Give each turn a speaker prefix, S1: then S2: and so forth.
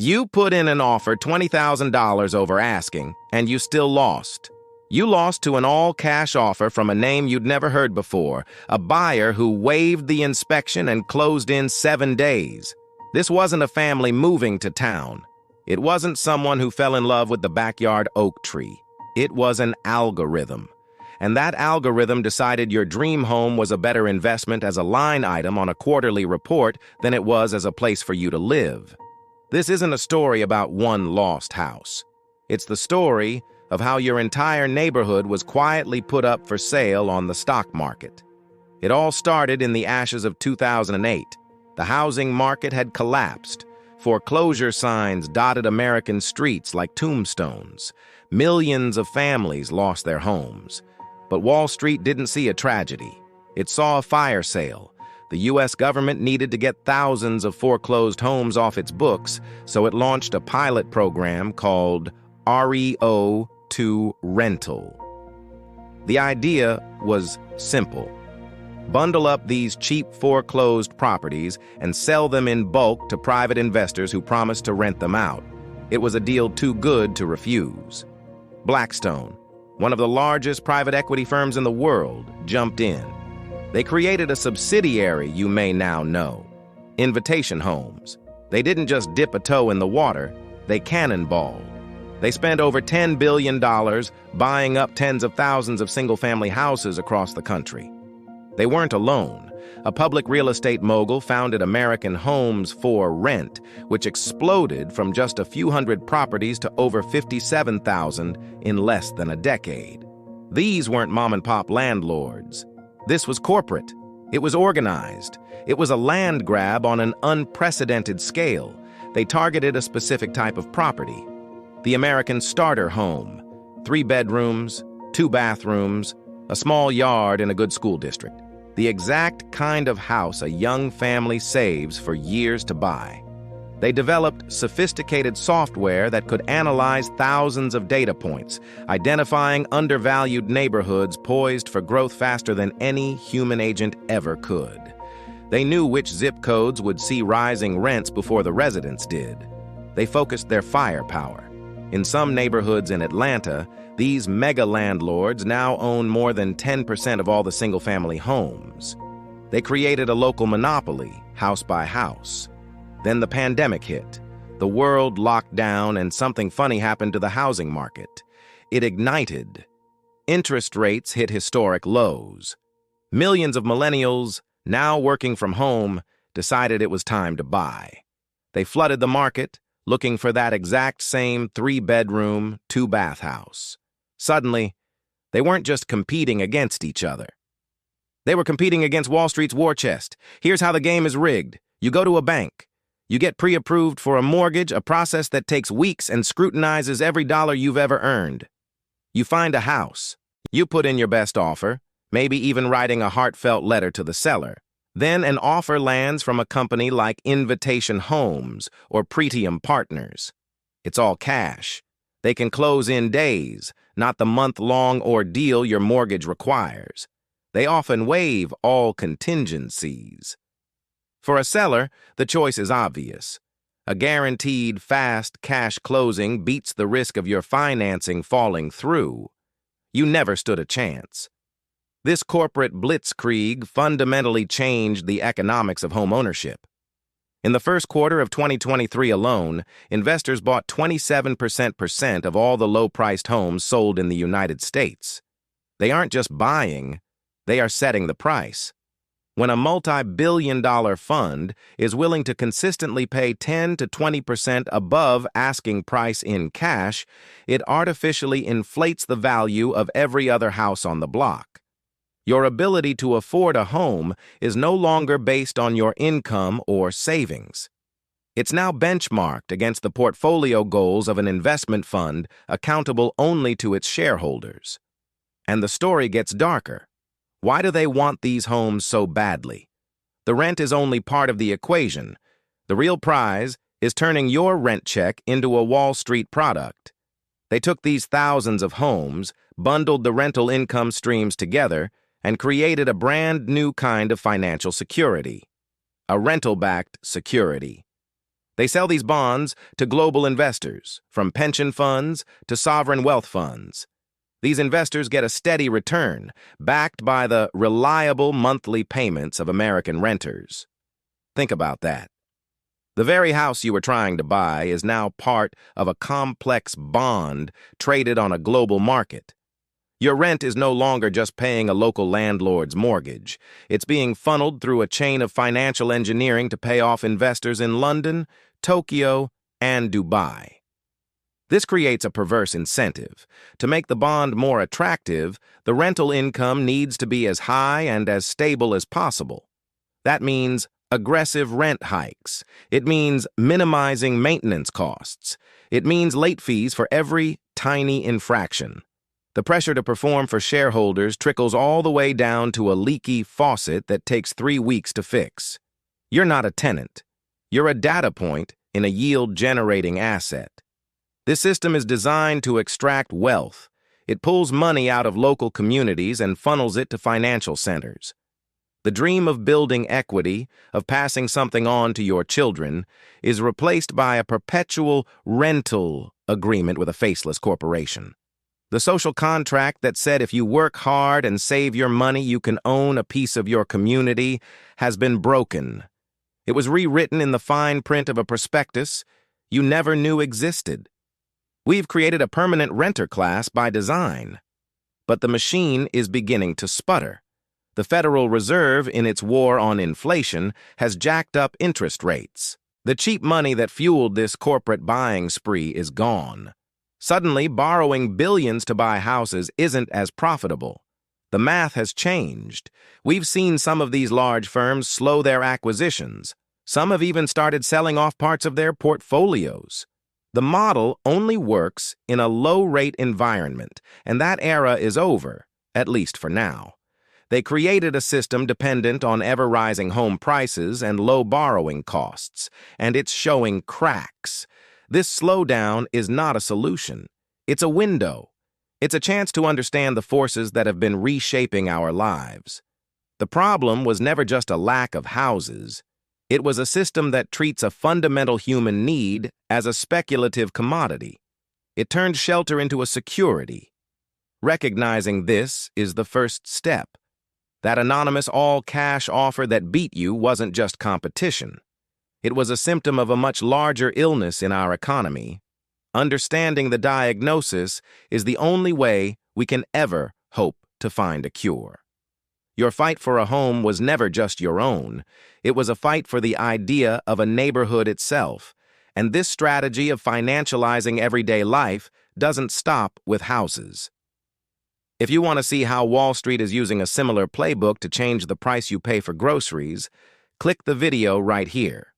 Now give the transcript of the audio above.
S1: You put in an offer $20,000 over asking, and you still lost. You lost to an all-cash offer from a name you'd never heard before, a buyer who waived the inspection and closed in 7 days. This wasn't a family moving to town. It wasn't someone who fell in love with the backyard oak tree. It was an algorithm. And that algorithm decided your dream home was a better investment as a line item on a quarterly report than it was as a place for you to live. This isn't a story about one lost house. It's the story of how your entire neighborhood was quietly put up for sale on the stock market. It all started in the ashes of 2008. The housing market had collapsed. Foreclosure signs dotted American streets like tombstones. Millions of families lost their homes. But Wall Street didn't see a tragedy. It saw a fire sale. The U.S. government needed to get thousands of foreclosed homes off its books, so it launched a pilot program called REO to Rental. The idea was simple. Bundle up these cheap foreclosed properties and sell them in bulk to private investors who promised to rent them out. It was a deal too good to refuse. Blackstone, one of the largest private equity firms in the world, jumped in. They created a subsidiary you may now know, Invitation Homes. They didn't just dip a toe in the water, they cannonballed. They spent over $10 billion buying up tens of thousands of single-family houses across the country. They weren't alone. A public real estate mogul founded American Homes for Rent, which exploded from just a few hundred properties to over 57,000 in less than a decade. These weren't mom-and-pop landlords. This was corporate. It was organized. It was a land grab on an unprecedented scale. They targeted a specific type of property. The American starter home. 3 bedrooms, 2 bathrooms, a small yard in a good school district. The exact kind of house a young family saves for years to buy. They developed sophisticated software that could analyze thousands of data points, identifying undervalued neighborhoods poised for growth faster than any human agent ever could. They knew which zip codes would see rising rents before the residents did. They focused their firepower. In some neighborhoods in Atlanta, these mega landlords now own more than 10% of all the single-family homes. They created a local monopoly, house by house. Then the pandemic hit. The world locked down and something funny happened to the housing market. It ignited. Interest rates hit historic lows. Millions of millennials, now working from home, decided it was time to buy. They flooded the market, looking for that exact same 3-bedroom, 2-bath house. Suddenly, they weren't just competing against each other. They were competing against Wall Street's war chest. Here's how the game is rigged. You go to a bank. You get pre-approved for a mortgage, a process that takes weeks and scrutinizes every dollar you've ever earned. You find a house. You put in your best offer, maybe even writing a heartfelt letter to the seller. Then an offer lands from a company like Invitation Homes or Pretium Partners. It's all cash. They can close in days, not the month-long ordeal your mortgage requires. They often waive all contingencies. For a seller, the choice is obvious. A guaranteed fast cash closing beats the risk of your financing falling through. You never stood a chance. This corporate blitzkrieg fundamentally changed the economics of home ownership. In the first quarter of 2023 alone, investors bought 27% of all the low-priced homes sold in the United States. They aren't just buying, they are setting the price. When a multi-billion-dollar fund is willing to consistently pay 10 to 20% above asking price in cash, it artificially inflates the value of every other house on the block. Your ability to afford a home is no longer based on your income or savings. It's now benchmarked against the portfolio goals of an investment fund accountable only to its shareholders. And the story gets darker. Why do they want these homes so badly? The rent is only part of the equation. The real prize is turning your rent check into a Wall Street product. They took these thousands of homes, bundled the rental income streams together, and created a brand new kind of financial security, a rental-backed security. They sell these bonds to global investors, from pension funds to sovereign wealth funds. These investors get a steady return, backed by the reliable monthly payments of American renters. Think about that. The very house you were trying to buy is now part of a complex bond traded on a global market. Your rent is no longer just paying a local landlord's mortgage. It's being funneled through a chain of financial engineering to pay off investors in London, Tokyo, and Dubai. This creates a perverse incentive. To make the bond more attractive, the rental income needs to be as high and as stable as possible. That means aggressive rent hikes. It means minimizing maintenance costs. It means late fees for every tiny infraction. The pressure to perform for shareholders trickles all the way down to a leaky faucet that takes 3 weeks to fix. You're not a tenant. You're a data point in a yield-generating asset. This system is designed to extract wealth. It pulls money out of local communities and funnels it to financial centers. The dream of building equity, of passing something on to your children, is replaced by a perpetual rental agreement with a faceless corporation. The social contract that said if you work hard and save your money, you can own a piece of your community has been broken. It was rewritten in the fine print of a prospectus you never knew existed. We've created a permanent renter class by design. But the machine is beginning to sputter. The Federal Reserve, in its war on inflation, has jacked up interest rates. The cheap money that fueled this corporate buying spree is gone. Suddenly, borrowing billions to buy houses isn't as profitable. The math has changed. We've seen some of these large firms slow their acquisitions. Some have even started selling off parts of their portfolios. The model only works in a low-rate environment, and that era is over, at least for now. They created a system dependent on ever-rising home prices and low borrowing costs, and it's showing cracks. This slowdown is not a solution. It's a window. It's a chance to understand the forces that have been reshaping our lives. The problem was never just a lack of houses. It was a system that treats a fundamental human need as a speculative commodity. It turned shelter into a security. Recognizing this is the first step. That anonymous all-cash offer that beat you wasn't just competition. It was a symptom of a much larger illness in our economy. Understanding the diagnosis is the only way we can ever hope to find a cure. Your fight for a home was never just your own. It was a fight for the idea of a neighborhood itself. And this strategy of financializing everyday life doesn't stop with houses. If you want to see how Wall Street is using a similar playbook to change the price you pay for groceries, click the video right here.